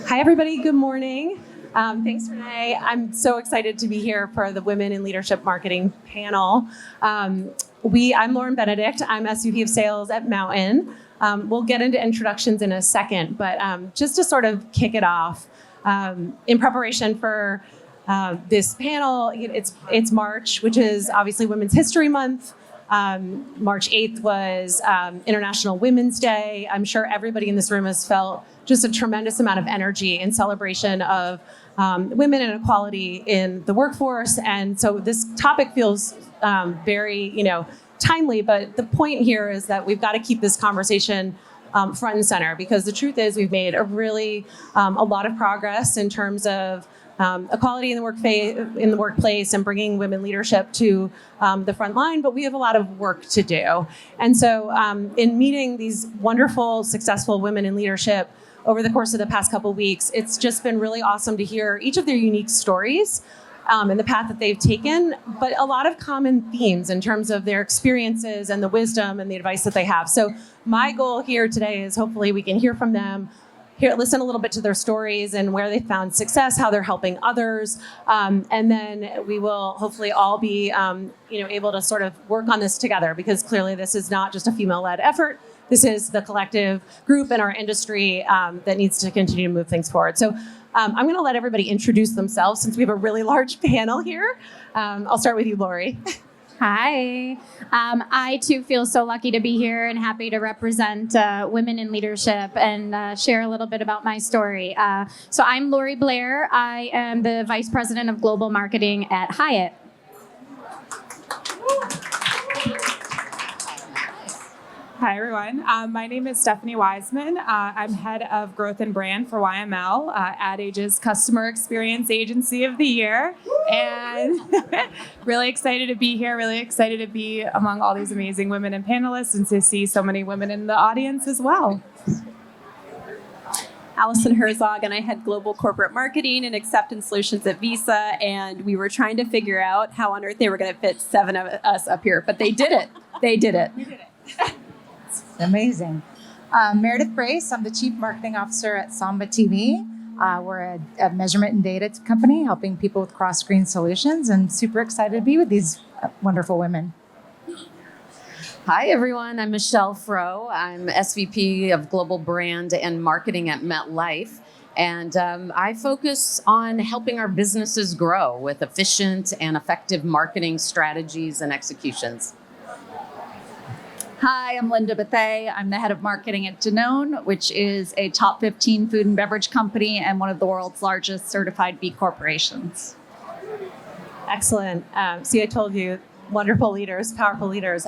Hi, everybody. Good morning. Thanks, Renee. I'm so excited to be here for the Women in Leadership Marketing panel. I'm Laurie Benedict. I'm SVP of Sales at Mountain. We'll get into introductions in a second, but just to sort of kick it off, in preparation for this panel, it's March, which is obviously Women's History Month. March 8th was International Women's Day. I'm sure everybody in this room has felt just a tremendous amount of energy in celebration of women and equality in the workforce. And so this topic feels very, timely. But the point here is that we've got to keep this conversation front and center, because the truth is we've made a lot of progress in terms of equality in the workplace and bringing women leadership to the front line, but we have a lot of work to do. And so in meeting these wonderful, successful women in leadership over the course of the past couple of weeks, it's just been really awesome to hear each of their unique stories and the path that they've taken, but a lot of common themes in terms of their experiences and the wisdom and the advice that they have. So my goal here today is hopefully we can hear from them, listen a little bit to their stories and where they found success, how they're helping others, and then we will hopefully all be, able to sort of work on this together, because clearly this is not just a female-led effort. This is the collective group in our industry that needs to continue to move things forward. So I'm going to let everybody introduce themselves since we have a really large panel here. I'll start with you, Laurie. Hi. I too feel so lucky to be here and happy to represent women in leadership and share a little bit about my story. So I'm Laurie Blair. I am the Vice President of Global Marketing at Hyatt. Hi, everyone. My name is Stephanie Wiseman. I'm head of growth and brand for YML, Ad Age's Customer Experience Agency of the Year. And really excited to be here, really excited to be among all these amazing women and panelists and to see so many women in the audience as well. Alison Herzog, and I head global corporate marketing and acceptance solutions at Visa. And we were trying to figure out how on earth they were going to fit 7 of us up here, but they did it. They did it. We did it. Amazing. Meredith Brace, I'm the Chief Marketing Officer at Samba TV. We're a measurement and data company helping people with cross-screen solutions, and super excited to be with these wonderful women. Hi, everyone. I'm Michelle Froah. I'm SVP of Global Brand and Marketing at MetLife. And I focus on helping our businesses grow with efficient and effective marketing strategies and executions. Hi, I'm Linda Bethea. I'm the head of marketing at Danone, which is a top 15 food and beverage company and one of the world's largest certified B corporations. Excellent. See, I told you, wonderful leaders, powerful leaders.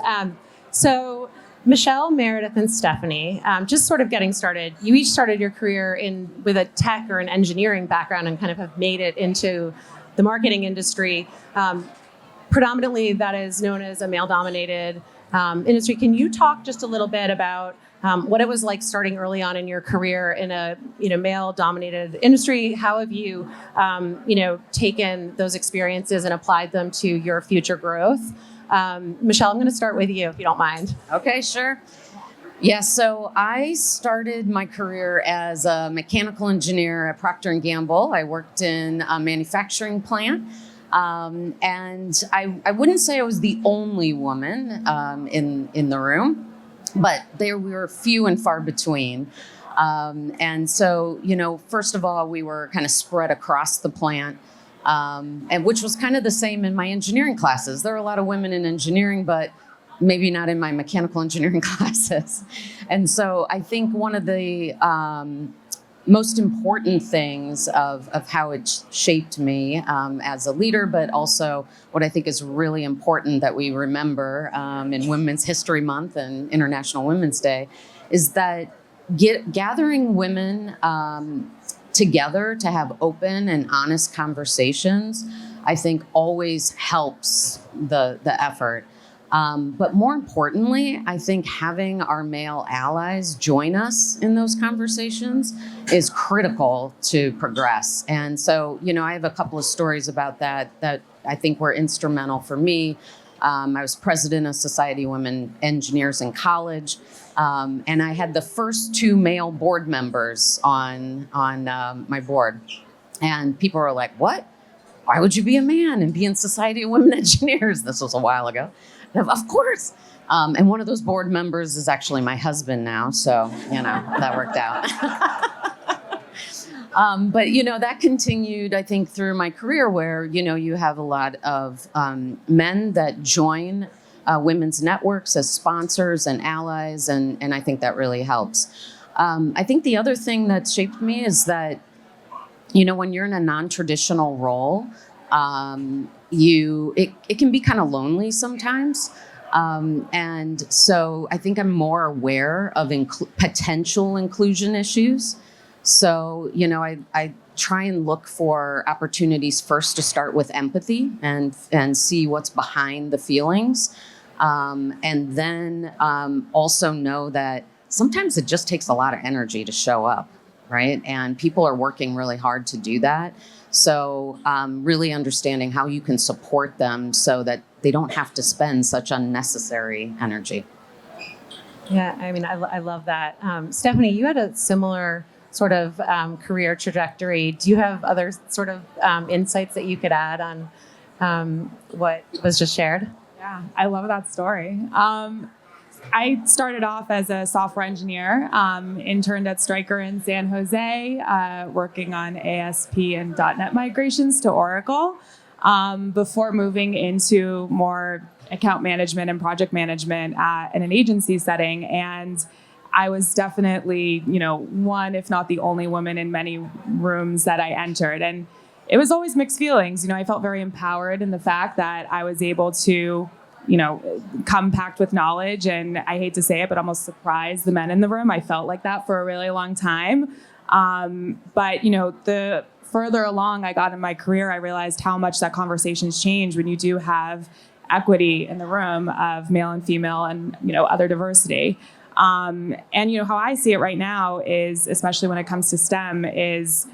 So Michelle, Meredith, and Stephanie, just sort of getting started, you each started your career with a tech or an engineering background and kind of have made it into the marketing industry. Predominantly, that is known as a male-dominated industry. Can you talk just a little bit about what it was like starting early on in your career in a male-dominated industry? How have you taken those experiences and applied them to your future growth? Michelle, I'm going to start with you, if you don't mind. Okay, sure. Yeah, so I started my career as a mechanical engineer at Procter & Gamble. I worked in a manufacturing plant. And I wouldn't say I was the only woman in the room, but there were few and far between. And so, first of all, we were kind of spread across the plant, and which was kind of the same in my engineering classes. There were a lot of women in engineering, but maybe not in my mechanical engineering classes. And so I think one of the most important things of how it shaped me as a leader, but also what I think is really important that we remember in Women's History Month and International Women's Day is that gathering women together to have open and honest conversations, I think always helps the effort. But more importantly, I think having our male allies join us in those conversations is critical to progress. And so, I have a couple of stories about that I think were instrumental for me. I was president of Society of Women Engineers in college. And I had the first 2 male board members on my board. And people were like, what? Why would you be a man and be in Society of Women Engineers? This was a while ago. And of course. And one of those board members is actually my husband now. So, that worked out. But, that continued, I think, through my career where, you have a lot of men that join women's networks as sponsors and allies. And I think that really helps. I think the other thing that shaped me is that, when you're in a non-traditional role, it can be kind of lonely sometimes. And so I think I'm more aware of potential inclusion issues. So, I try and look for opportunities first to start with empathy and see what's behind the feelings. And then also know that sometimes it just takes a lot of energy to show up, right? And people are working really hard to do that. So really understanding how you can support them so that they don't have to spend such unnecessary energy. Yeah, I love that. Stephanie, you had a similar sort of career trajectory. Do you have other sort of insights that you could add on what was just shared? Yeah, I love that story. I started off as a software engineer, interned at Stryker in San Jose, working on ASP and .NET migrations to Oracle, before moving into more account management and project management in an agency setting. And I was definitely, one, if not the only woman in many rooms that I entered. And it was always mixed feelings. I felt very empowered in the fact that I was able to, come packed with knowledge, and I hate to say it, but almost surprise the men in the room. I felt like that for a really long time. But, the further along I got in my career, I realized how much that conversation's changed when you do have equity in the room of male and female and, other diversity. And, how I see it right now is, especially when it comes to STEM, is,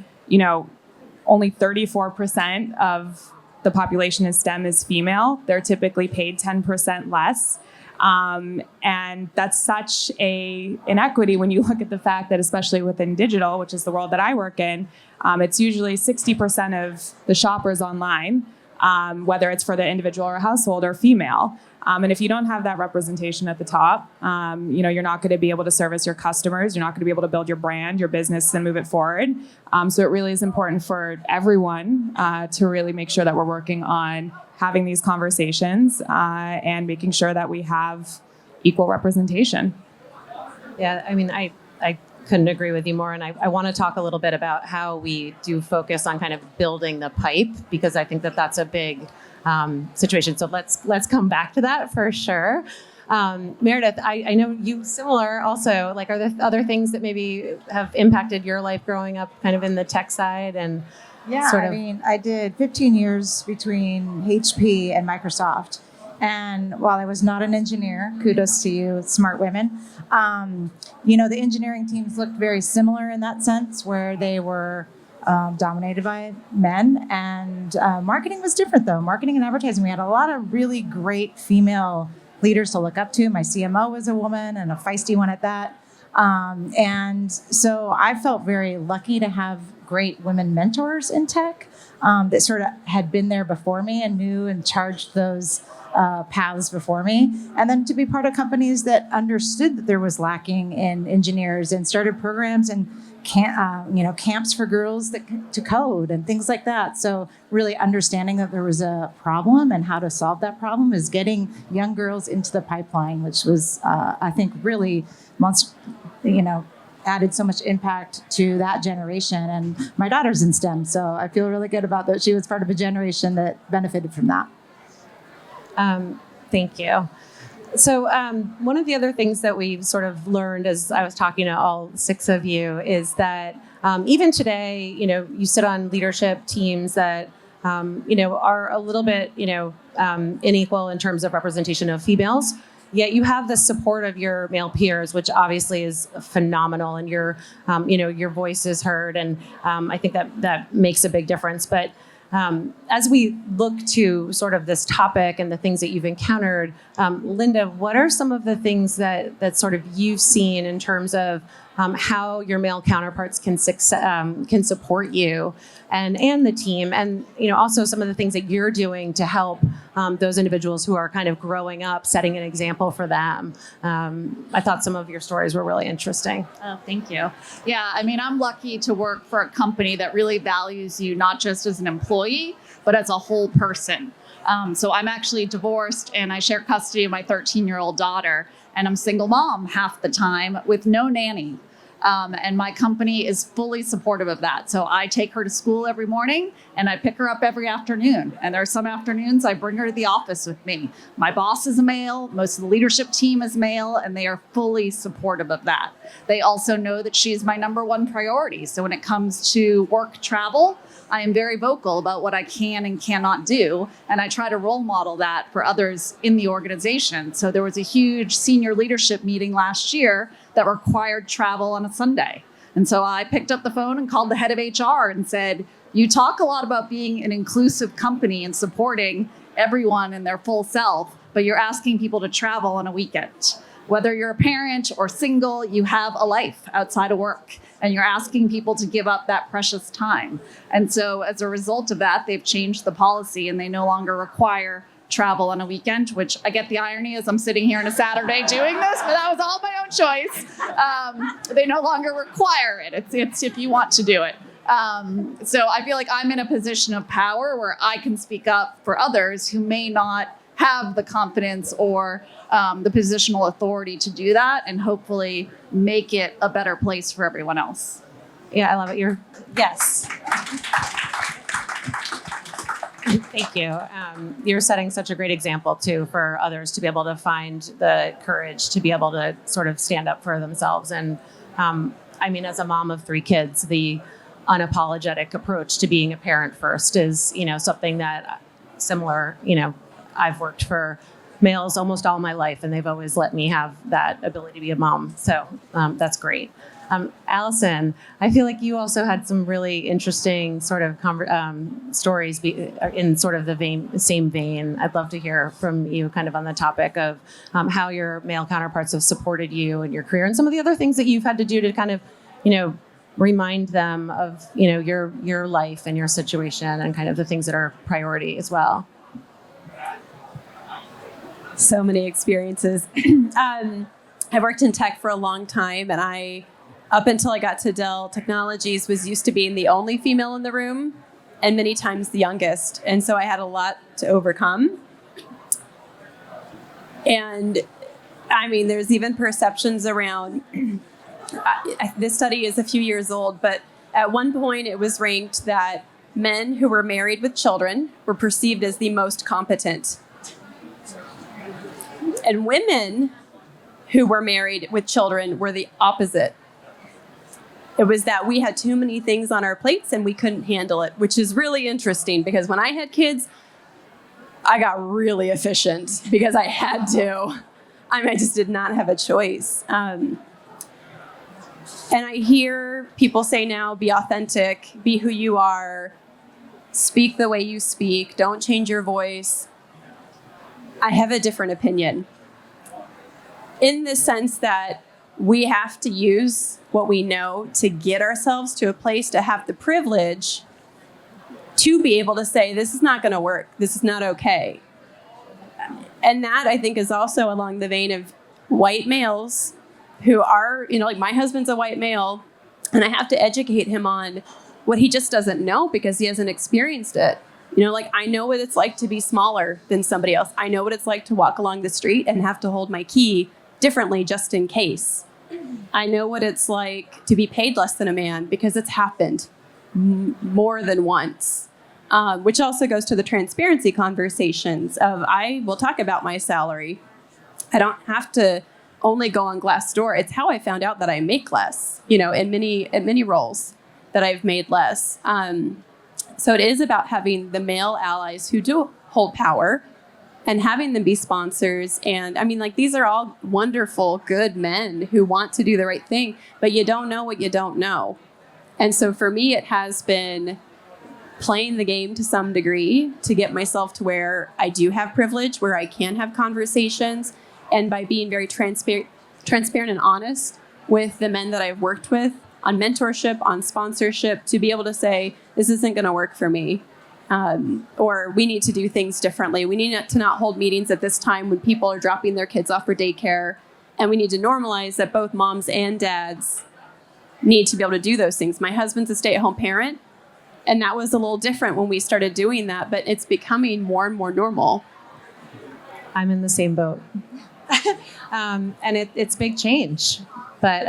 only 34% of the population in STEM is female. They're typically paid 10% less. And that's such a inequity when you look at the fact that, especially within digital, which is the world that I work in, it's usually 60% of the shoppers online, whether it's for the individual or household, are female. And if you don't have that representation at the top, you're not going to be able to service your customers. You're not going to be able to build your brand, your business, and move it forward. So it really is important for everyone to really make sure that we're working on having these conversations and making sure that we have equal representation. Yeah, I couldn't agree with you more. And I want to talk a little bit about how we do focus on kind of building the pipe, because I think that that's a big situation. So let's come back to that for sure. Meredith, I know you similar also, like, are there other things that maybe have impacted your life growing up kind of in the tech side? And I did 15 years between HP and Microsoft. And while I was not an engineer, kudos to you, smart women, the engineering teams looked very similar in that sense, where they were dominated by men. And marketing was different, though. Marketing and advertising, we had a lot of really great female leaders to look up to. My CMO was a woman, and a feisty one at that. And so I felt very lucky to have great women mentors in tech that sort of had been there before me and knew and charged those paths before me. And then to be part of companies that understood that there was lacking in engineers and started programs and camps for girls to code and things like that. So really understanding that there was a problem and how to solve that problem is getting young girls into the pipeline, which was, I think, really added so much impact to that generation. And my daughter's in STEM, so I feel really good about that. She was part of a generation that benefited from that. Thank you. So one of the other things that we've sort of learned as I was talking to all 6 of you is that even today, you sit on leadership teams that, are a little bit, unequal in terms of representation of females. Yet you have the support of your male peers, which obviously is phenomenal, and your voice is heard, and I think that makes a big difference. But As we look to sort of this topic and the things that you've encountered, Linda, what are some of the things that sort of you've seen in terms of how your male counterparts can support you and the team, and also some of the things that you're doing to help those individuals who are kind of growing up, setting an example for them. I thought some of your stories were really interesting. Oh, thank you. Yeah, I mean, I'm lucky to work for a company that really values you not just as an employee, but as a whole person. So I'm actually divorced and I share custody of my 13-year-old daughter, and I'm single mom half the time with no nanny. And my company is fully supportive of that. So I take her to school every morning and I pick her up every afternoon. And there are some afternoons I bring her to the office with me. My boss is a male, most of the leadership team is male, and they are fully supportive of that. They also know that she is my number one priority. So when it comes to work travel, I am very vocal about what I can and cannot do. And I try to role model that for others in the organization. So there was a huge senior leadership meeting last year that required travel on a Sunday. And so I picked up the phone and called the head of HR and said, you talk a lot about being an inclusive company and supporting everyone in their full self, but you're asking people to travel on a weekend. Whether you're a parent or single, you have a life outside of work, and you're asking people to give up that precious time. And so as a result of that, they've changed the policy and they no longer require travel on a weekend, which I get the irony is I'm sitting here on a Saturday doing this, but that was all my own choice. They no longer require it. It's if you want to do it. So I feel like I'm in a position of power where I can speak up for others who may not have the confidence or the positional authority to do that, and hopefully make it a better place for everyone else. Yeah, I love it. Yes. Thank you. You're setting such a great example, too, for others to be able to find the courage to be able to sort of stand up for themselves. And I mean, as a mom of 3 kids, the unapologetic approach to being a parent first is, something that similar, I've worked for males almost all my life, and they've always let me have that ability to be a mom. So that's great. Alison, I feel like you also had some really interesting sort of stories in sort of the same vein. I'd love to hear from you kind of on the topic of how your male counterparts have supported you in your career and some of the other things that you've had to do to kind of, remind them of, your life and your situation and kind of the things that are priority as well. So many experiences. I worked in tech for a long time, and up until I got to Dell Technologies, was used to being the only female in the room and many times the youngest. And so I had a lot to overcome. And I mean, there's even perceptions around, this study is a few years old, but at one point it was ranked that men who were married with children were perceived as the most competent. And women who were married with children were the opposite. It was that we had too many things on our plates and we couldn't handle it, which is really interesting because when I had kids, I got really efficient because I had to. I just did not have a choice. And I hear people say now, be authentic, be who you are, speak the way you speak, don't change your voice. I have a different opinion in the sense that we have to use what we know to get ourselves to a place to have the privilege to be able to say, this is not going to work. This is not okay. And that, I think, is also along the vein of white males who are, like my husband's a white male, and I have to educate him on what he just doesn't know because he hasn't experienced it. I know what it's like to be smaller than somebody else. I know what it's like to walk along the street and have to hold my key differently just in case. I know what it's like to be paid less than a man because it's happened more than once, which also goes to the transparency conversations of I will talk about my salary. I don't have to only go on Glassdoor. It's how I found out that I make less, in many roles that I've made less. So it is about having the male allies who do hold power and having them be sponsors. And I mean, these are all wonderful, good men who want to do the right thing, but you don't know what you don't know. And so for me, it has been playing the game to some degree to get myself to where I do have privilege, where I can have conversations, and by being very transparent and honest with the men that I've worked with on mentorship, on sponsorship, to be able to say, this isn't going to work for me. Or we need to do things differently. We need to not hold meetings at this time when people are dropping their kids off for daycare. And we need to normalize that both moms and dads need to be able to do those things. My husband's a stay-at-home parent, and that was a little different when we started doing that, but it's becoming more and more normal. I'm in the same boat. And it's big change, but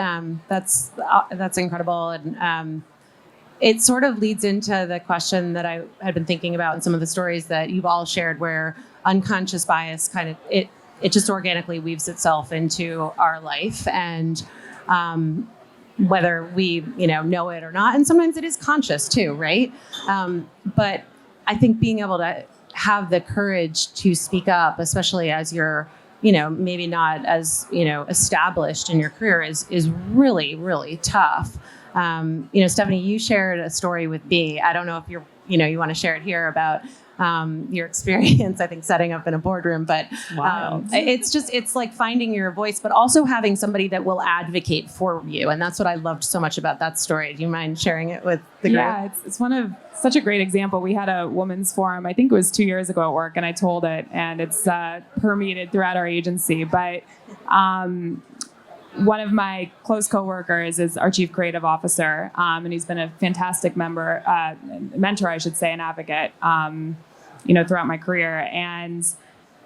that's incredible. And it sort of leads into the question that I had been thinking about in some of the stories that you've all shared, where unconscious bias kind of, it just organically weaves itself into our life. And whether we, know it or not. And sometimes it is conscious too, right? But I think being able to have the courage to speak up, especially as you're, maybe not as, established in your career is really, really tough. Stephanie, you shared a story with B. I don't know if you want to share it here about your experience, I think, setting up in a boardroom, but it's like finding your voice, but also having somebody that will advocate for you. And that's what I loved so much about that story. Do you mind sharing it with the group? Yeah, it's one of such a great example. We had a women's forum, I think it was 2 years ago at work, and I told it, and it's permeated throughout our agency. But one of my close coworkers is our chief creative officer, and he's been a fantastic mentor, I should say, an advocate, throughout my career. And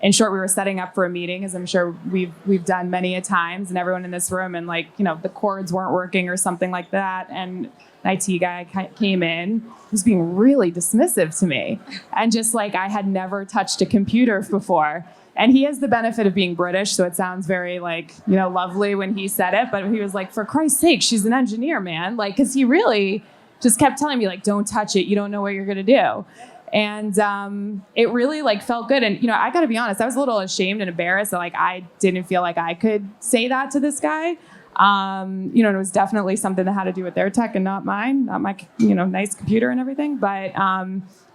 in short, we were setting up for a meeting, as I'm sure we've done many a times, and everyone in this room, and the cords weren't working or something like that, and an IT guy came in, was being really dismissive to me, and just like I had never touched a computer before. And he has the benefit of being British, so it sounds very lovely when he said it. But he was like, for Christ's sake, she's an engineer, man. Because he really just kept telling me, don't touch it. You don't know what you're going to do. And it really felt good. And, I got to be honest, I was a little ashamed and embarrassed that I didn't feel like I could say that to this guy. And it was definitely something that had to do with their tech and not mine, not my, nice computer and everything. But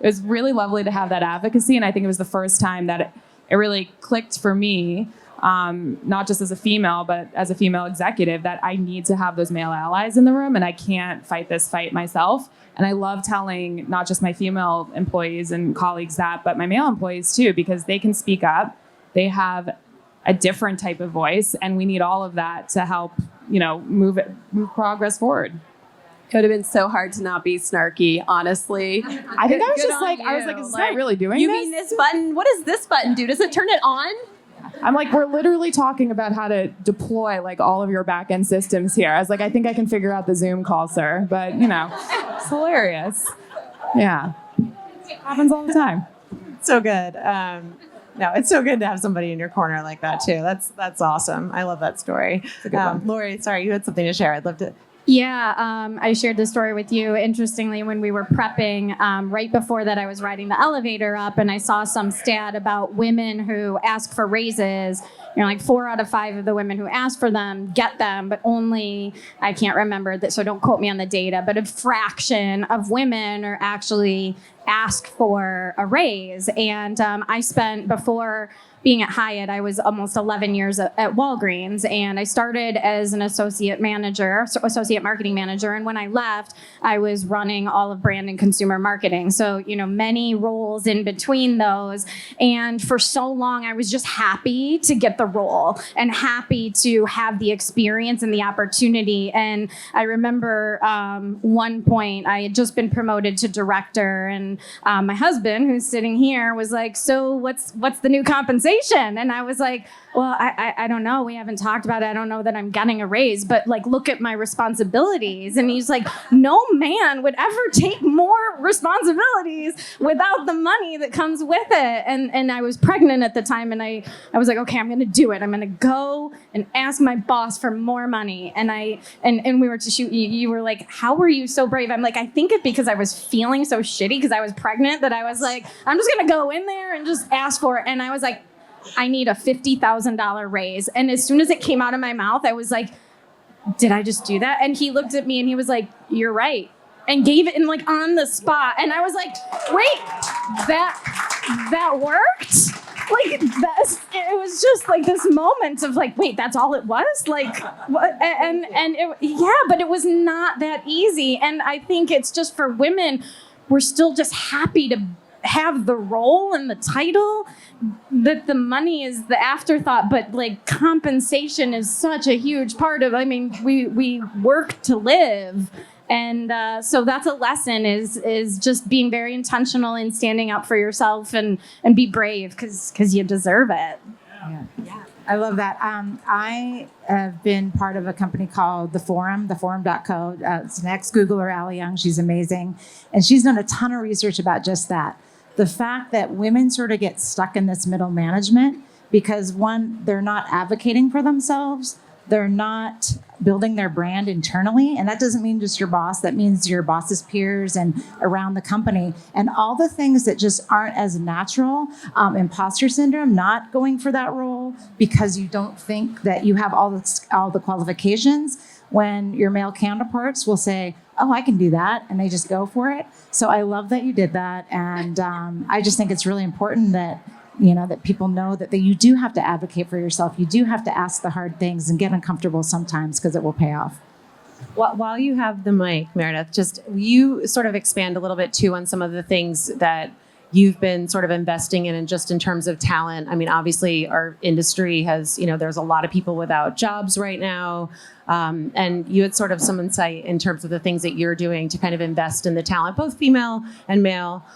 it was really lovely to have that advocacy. And I think it was the first time that it really clicked for me, not just as a female, but as a female executive, that I need to have those male allies in the room, and I can't fight this fight myself. And I love telling not just my female employees and colleagues that, but my male employees too, because they can speak up. They have a different type of voice, and we need all of that to help, move progress forward. It would have been so hard to not be snarky, honestly. I think I was just is this guy really doing this? You mean this button? What does this button do? Does it turn it on? I'm we're literally talking about how to deploy all of your back-end systems here. I was I think I can figure out the Zoom call, sir. But, it's hilarious. Yeah. It happens all the time. So good. No, it's so good to have somebody in your corner like that too. That's awesome. I love that story. It's a good one. Laurie, sorry, you had something to share. I'd love to. Yeah, I shared this story with you. Interestingly, when we were prepping, right before that, I was riding the elevator up, and I saw some stat about women who ask for raises. 4 out of 5 of the women who ask for them get them, but only, I can't remember that, so don't quote me on the data, but a fraction of women are actually asked for a raise. And I spent, before being at Hyatt, I was almost 11 years at Walgreens, and I started as an associate marketing manager. And when I left, I was running all of brand and consumer marketing. So, many roles in between those. And for so long, I was just happy to get the role and happy to have the experience and the opportunity. And I remember one point, I had just been promoted to director, and my husband, who's sitting here, was like, so what's the new compensation? And I was like, well, I don't know. We haven't talked about it. I don't know that I'm getting a raise, but look at my responsibilities. And he's like, no man would ever take more responsibilities without the money that comes with it. And I was pregnant at the time, and I was like, okay, I'm going to do it. I'm going to go and ask my boss for more money. And we were to shoot. You were like, how were you so brave? I'm like, I think it's because I was feeling so shitty because I was pregnant that I was like, I'm just going to go in there and just ask for it. And I was like, I need a $50,000 raise. And as soon as it came out of my mouth, I was like, did I just do that? And he looked at me and he was like, you're right. and gave it in like on the spot. And I was like, wait, that worked? Like it was just like this moment of like, wait, that's all it was? Like what? But it was not that easy. And I think it's just for women, we're still just happy to have the role and the title, that the money is the afterthought, but like compensation is such a huge part of, I mean, we work to live. And so that's a lesson is just being very intentional in standing up for yourself and be brave because you deserve it. Yeah. I love that. I have been part of a company called The Forum, theforum.co. It's an ex-Googler, Allie Young. She's amazing. And she's done a ton of research about just that. The fact that women sort of get stuck in this middle management because, one, they're not advocating for themselves. They're not building their brand internally. And that doesn't mean just your boss. That means your boss's peers and around the company. And all the things that just aren't as natural. Imposter syndrome, not going for that role because you don't think that you have all the qualifications, when your male counterparts will say, oh, I can do that. And they just go for it. So I love that you did that. And I just think it's really important that that people know that you do have to advocate for yourself. You do have to ask the hard things and get uncomfortable sometimes because it will pay off. While you have the mic, Meredith, just you sort of expand a little bit too on some of the things that you've been sort of investing in, and just in terms of talent. I mean, obviously our industry has, there's a lot of people without jobs right now. And you had sort of some insight in terms of the things that you're doing to kind of invest in the talent, both female and male.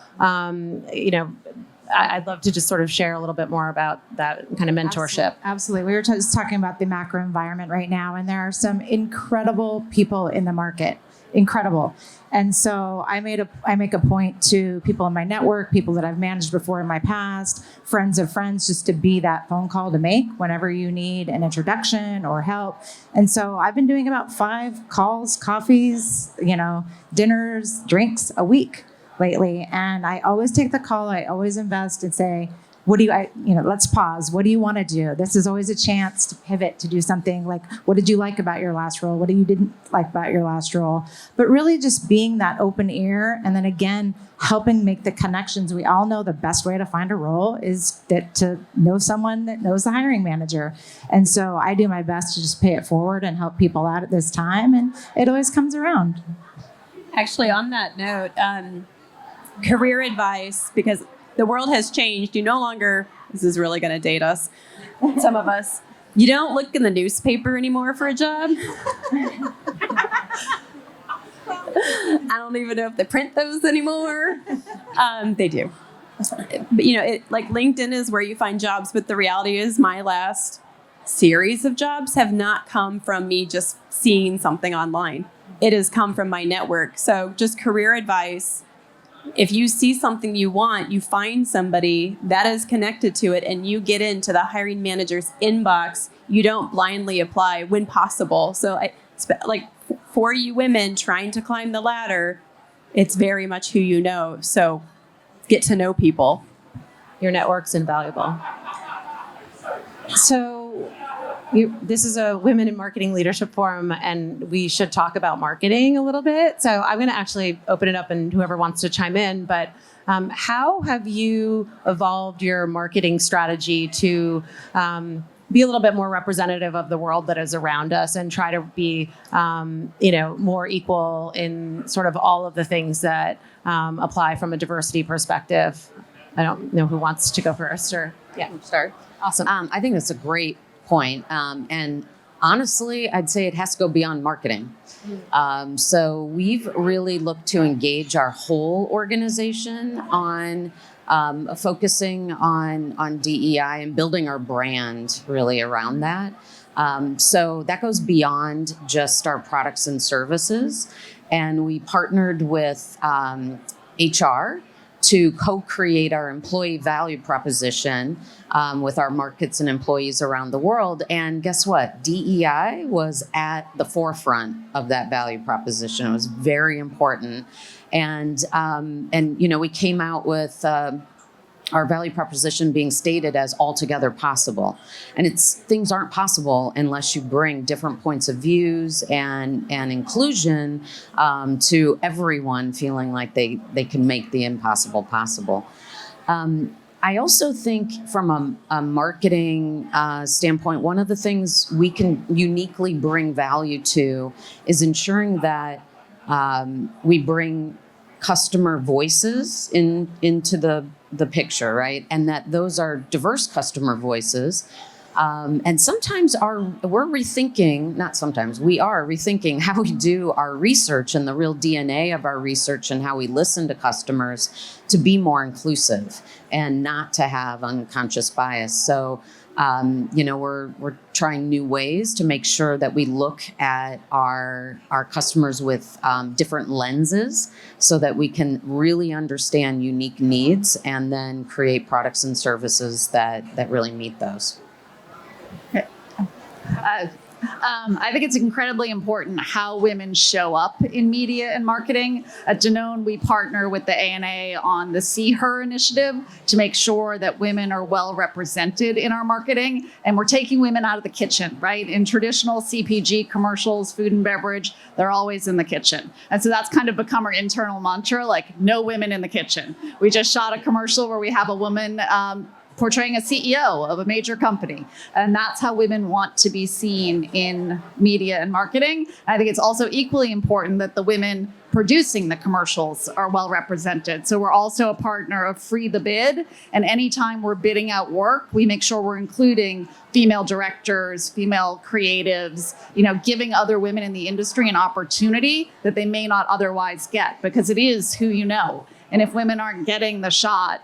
I'd love to just sort of share a little bit more about that kind of mentorship. Absolutely. We were just talking about the macro environment right now, and there are some incredible people in the market. Incredible. And so I make a point to people in my network, people that I've managed before in my past, friends of friends, just to be that phone call to make whenever you need an introduction or help. And so I've been doing about 5 calls, coffees, dinners, drinks a week lately. And I always take the call. I always invest and say, let's pause. What do you want to do? This is always a chance to pivot, to do something like, what did you like about your last role? What you didn't like about your last role? But really just being that open ear, and then again, helping make the connections. We all know the best way to find a role is to know someone that knows the hiring manager. And so I do my best to just pay it forward and help people out at this time. And it always comes around. Actually, on that note, career advice, because the world has changed. You no longer, this is really going to date us, some of us, you don't look in the newspaper anymore for a job. I don't even know if they print those anymore. They do. But, like LinkedIn is where you find jobs, but the reality is my last series of jobs have not come from me just seeing something online. It has come from my network. So just career advice. If you see something you want, you find somebody that is connected to it and you get into the hiring manager's inbox. You don't blindly apply when possible. So for you women trying to climb the ladder, it's very much who you know. So get to know people. Your network's invaluable. So this is a Women in Marketing Leadership Forum, and we should talk about marketing a little bit. So I'm going to actually open it up, and whoever wants to chime in. But how have you evolved your marketing strategy to be a little bit more representative of the world that is around us, and try to be, more equal in sort of all of the things that apply from a diversity perspective? I don't know who wants to go first, or Start. Awesome. I think that's a great point. And honestly, I'd say it has to go beyond marketing. So we've really looked to engage our whole organization on focusing on DEI and building our brand really around that. So that goes beyond just our products and services. And we partnered with HR to co-create our employee value proposition with our markets and employees around the world. And guess what? DEI was at the forefront of that value proposition. It was very important. And we came out with our value proposition being stated as altogether possible. And things aren't possible unless you bring different points of views and inclusion to everyone feeling like they can make the impossible possible. I also think from a marketing standpoint, one of the things we can uniquely bring value to is ensuring that we bring customer voices into the picture, right? And that those are diverse customer voices. And sometimes we are rethinking how we do our research and the real DNA of our research and how we listen to customers to be more inclusive and not to have unconscious bias. So, we're trying new ways to make sure that we look at our customers with different lenses so that we can really understand unique needs and then create products and services that really meet those. I think it's incredibly important how women show up in media and marketing. At Danone, we partner with the ANA on the See Her initiative to make sure that women are well represented in our marketing. And we're taking women out of the kitchen, right? In traditional CPG commercials, food and beverage, they're always in the kitchen. And so that's kind of become our internal mantra, like no women in the kitchen. We just shot a commercial where we have a woman portraying a CEO of a major company. And that's how women want to be seen in media and marketing. I think it's also equally important that the women producing the commercials are well represented. So we're also a partner of Free the Bid. And anytime we're bidding out work, we make sure we're including female directors, female creatives, giving other women in the industry an opportunity that they may not otherwise get, because it is who you know. And if women aren't getting the shot,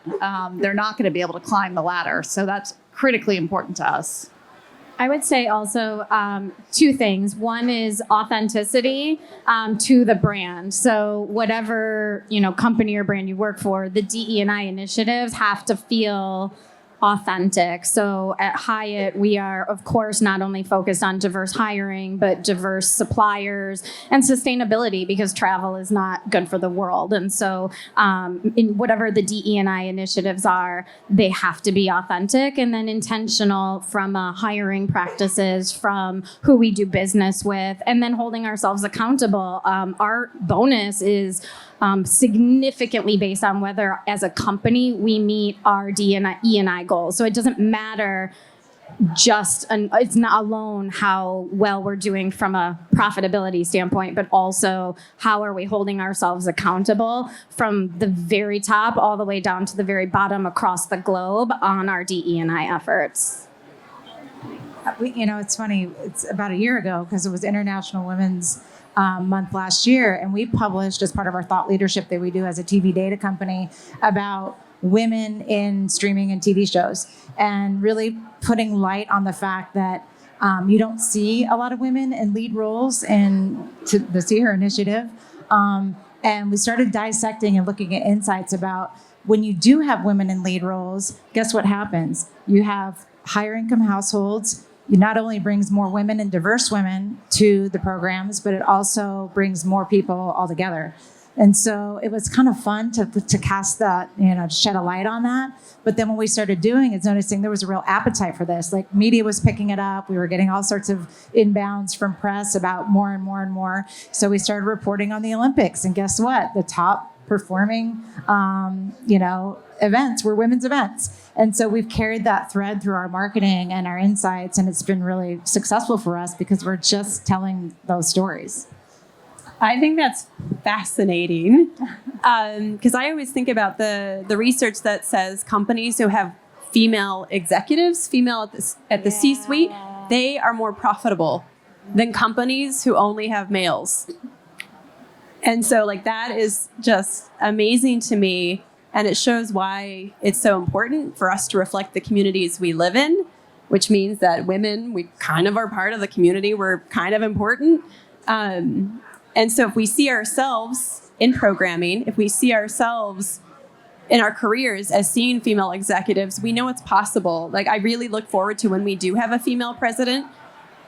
they're not going to be able to climb the ladder. So that's critically important to us. I would say also two things. One is authenticity to the brand. So whatever company or brand you work for, the DE&I initiatives have to feel authentic. So at Hyatt, we are, of course, not only focused on diverse hiring, but diverse suppliers and sustainability, because travel is not good for the world. And so in whatever the DE&I initiatives are, they have to be authentic and then intentional from hiring practices, from who we do business with, and then holding ourselves accountable. Our bonus is significantly based on whether, as a company, we meet our E&I goals. So it doesn't matter it's not alone how well we're doing from a profitability standpoint, but also how are we holding ourselves accountable from the very top all the way down to the very bottom across the globe on our DE&I efforts. It's funny. It's about a year ago, because it was International Women's Month last year, and we published, as part of our thought leadership that we do as a TV data company, about women in streaming and TV shows, and really putting light on the fact that you don't see a lot of women in lead roles in the See Her initiative. And we started dissecting and looking at insights about when you do have women in lead roles, guess what happens? You have higher income households. It not only brings more women and diverse women to the programs, but it also brings more people all together. And so it was kind of fun to cast that, shed a light on that. But then when we started doing it, noticing there was a real appetite for this. Like, media was picking it up. We were getting all sorts of inbounds from press about more and more and more. So we started reporting on the Olympics. And guess what? The top performing, events were women's events. And so we've carried that thread through our marketing and our insights, and it's been really successful for us because we're just telling those stories. I think that's fascinating, because I always think about the research that says companies who have female executives, female at the C-suite, they are more profitable than companies who only have males. And so that is just amazing to me. And it shows why it's so important for us to reflect the communities we live in, which means that women, we kind of are part of the community. We're kind of important. And so if we see ourselves in programming, if we see ourselves in our careers as seeing female executives, we know it's possible. I really look forward to when we do have a female president,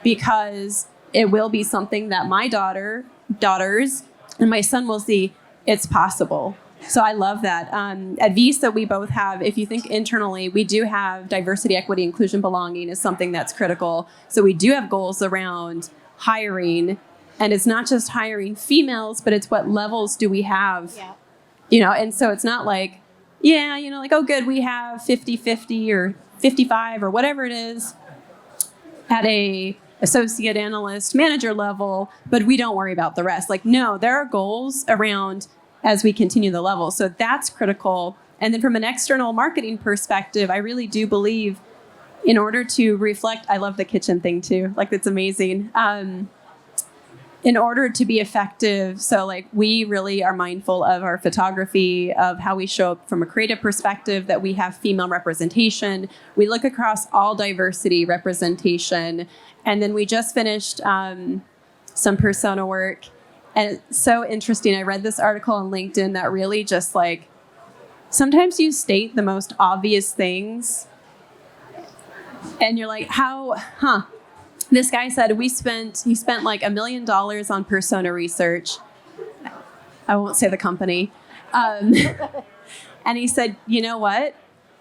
because it will be something that my daughters, and my son will see it's possible. So I love that. At Visa, we both have, if you think internally, we do have diversity, equity, inclusion, belonging is something that's critical. So we do have goals around hiring. And it's not just hiring females, but it's what levels do we have? Yeah. You know, and so it's not like, yeah, you know, like, oh, good, we have 50-50 or 55 or whatever it is at a associate analyst manager level, but we don't worry about the rest. Like, no, there are goals around as we continue the level. So that's critical. And then from an external marketing perspective, I really do believe in order to reflect, I love the kitchen thing too. Like, that's amazing. In order to be effective, so like we really are mindful of our photography, of how we show up from a creative perspective, that we have female representation. We look across all diversity representation. And then we just finished some persona work. And it's so interesting. I read this article on LinkedIn that really just like, sometimes you state the most obvious things and you're like, This guy said he spent like $1 million on persona research. I won't say the company. And he said, you know what?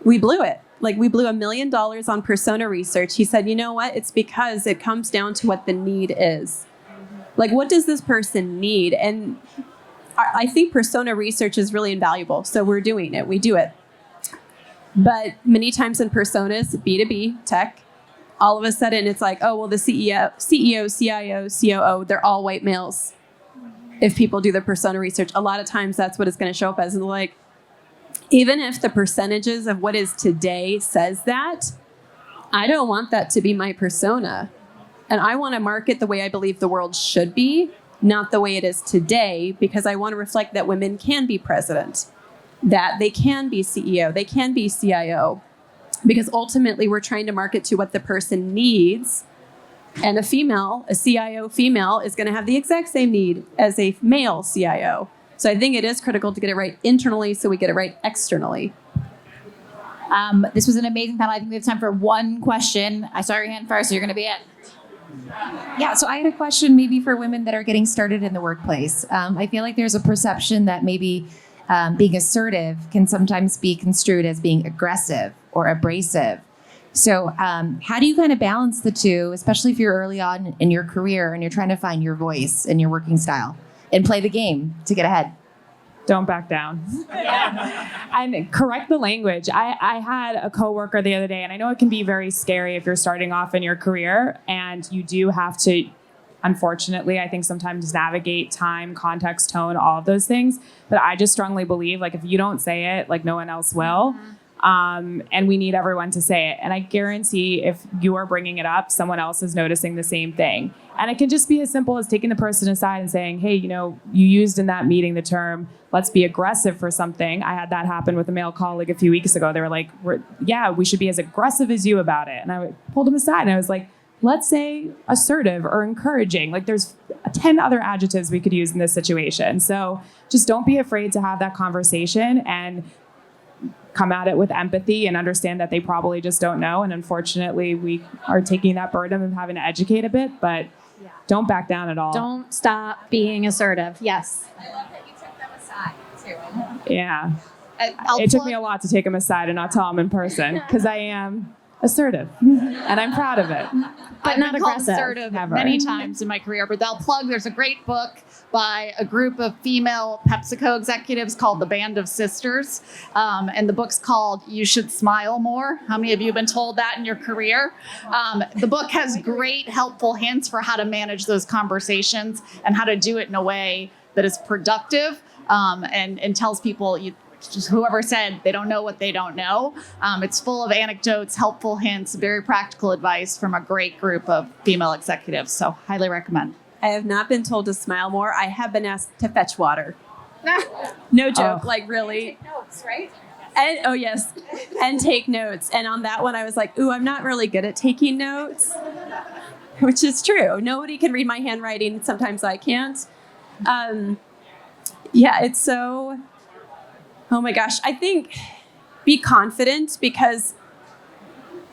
We blew it. Like, we blew $1 million on persona research. He said, you know what? It's because it comes down to what the need is. Like, what does this person need? And I think persona research is really invaluable. So we're doing it. We do it. But many times in personas, B2B, tech, all of a sudden it's like, oh, well, the CEO, CIO, COO, they're all white males. If people do the persona research, a lot of times that's what it's going to show up as. And like, even if the percentages of what is today says that, I don't want that to be my persona. And I want to market the way I believe the world should be, not the way it is today, because I want to reflect that women can be president, that they can be CEO, they can be CIO. Because ultimately, we're trying to market to what the person needs. And a CIO female, is going to have the exact same need as a male CIO. So I think it is critical to get it right internally so we get it right externally. This was an amazing panel. I think we have time for one question. I saw your hand first, so you're going to be it. Yeah, so I had a question maybe for women that are getting started in the workplace. I feel like there's a perception that maybe being assertive can sometimes be construed as being aggressive or abrasive. So how do you kind of balance the two, especially if you're early on in your career and you're trying to find your voice and your working style and play the game to get ahead? Don't back down. And correct the language. I had a coworker the other day, and I know it can be very scary if you're starting off in your career, and you do have to, unfortunately, I think sometimes navigate time, context, tone, all of those things. But I just strongly believe, like, if you don't say it, like, no one else will. And we need everyone to say it. And I guarantee if you are bringing it up, someone else is noticing the same thing. And it can just be as simple as taking the person aside and saying, hey, you know, you used in that meeting the term, let's be aggressive for something. I had that happen with a male colleague a few weeks ago. They were like, we should be as aggressive as you about it. And I pulled them aside and I was like, let's say assertive or encouraging. Like, there's 10 other adjectives we could use in this situation. So just don't be afraid to have that conversation and come at it with empathy and understand that they probably just don't know. And unfortunately, we are taking that burden of having to educate a bit, but don't back down at all. Don't stop being assertive. Yes. I love that you took them aside, too. Yeah. It took me a lot to take them aside and not tell them in person, because I am assertive and I'm proud of it. But I've not been called aggressive. assertive Never. many times in my career, but I'll plug, there's a great book by a group of female PepsiCo executives called The Band of Sisters. And the book's called You Should Smile More. How many of you have been told that in your career? The book has great, helpful hints for how to manage those conversations and how to do it in a way that is productive, and tells people, just whoever said they don't know what they don't know. It's full of anecdotes, helpful hints, very practical advice from a great group of female executives. So highly recommend. I have not been told to smile more. I have been asked to fetch water. No joke, like really. Take notes, right? And oh yes, and take notes. And on that one, I was like, ooh, I'm not really good at taking notes, which is true. Nobody can read my handwriting. Sometimes I can't. It's so, oh my gosh. I think be confident, because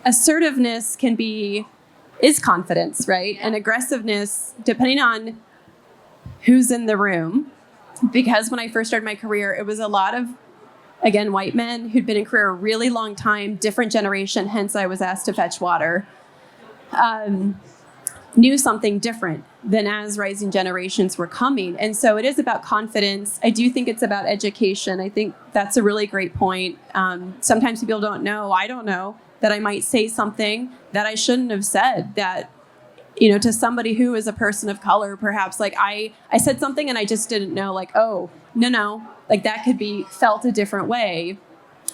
assertiveness is confidence, right? And aggressiveness, depending on who's in the room. because when I first started my career, it was a lot of, again, white men who'd been in career a really long time, different generation, hence I was asked to fetch water, knew something different than as rising generations were coming. And so it is about confidence. I do think it's about education. I think that's a really great point. Sometimes people don't know, I don't know, that I might say something that I shouldn't have said, that, you know, to somebody who is a person of color, perhaps, like I said something and I just didn't know, like, oh, no, like that could be felt a different way.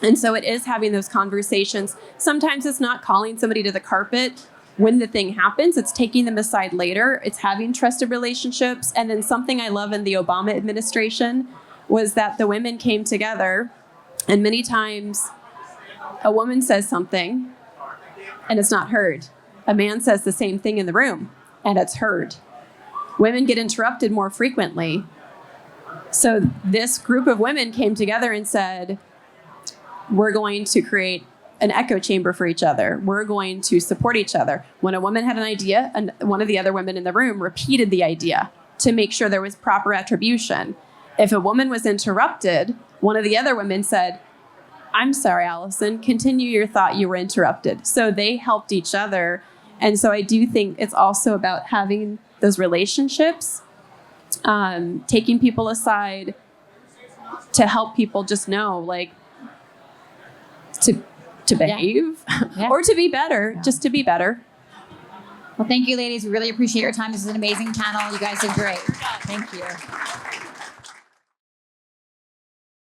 And so it is having those conversations. Sometimes it's not calling somebody to the carpet when the thing happens, it's taking them aside later. It's having trusted relationships. And then something I love in the Obama administration was that the women came together, and many times a woman says something and it's not heard. A man says the same thing in the room and it's heard. Women get interrupted more frequently. So this group of women came together and said, we're going to create an echo chamber for each other. We're going to support each other. When a woman had an idea, and one of the other women in the room repeated the idea to make sure there was proper attribution. If a woman was interrupted, one of the other women said, I'm sorry, Alison, continue your thought, you were interrupted. So they helped each other. And so I do think it's also about having those relationships, taking people aside to help people just know, like, to behave or to be better, just to be better. Well, thank you, ladies. We really appreciate your time. This is an amazing panel. You guys did great. Thank you.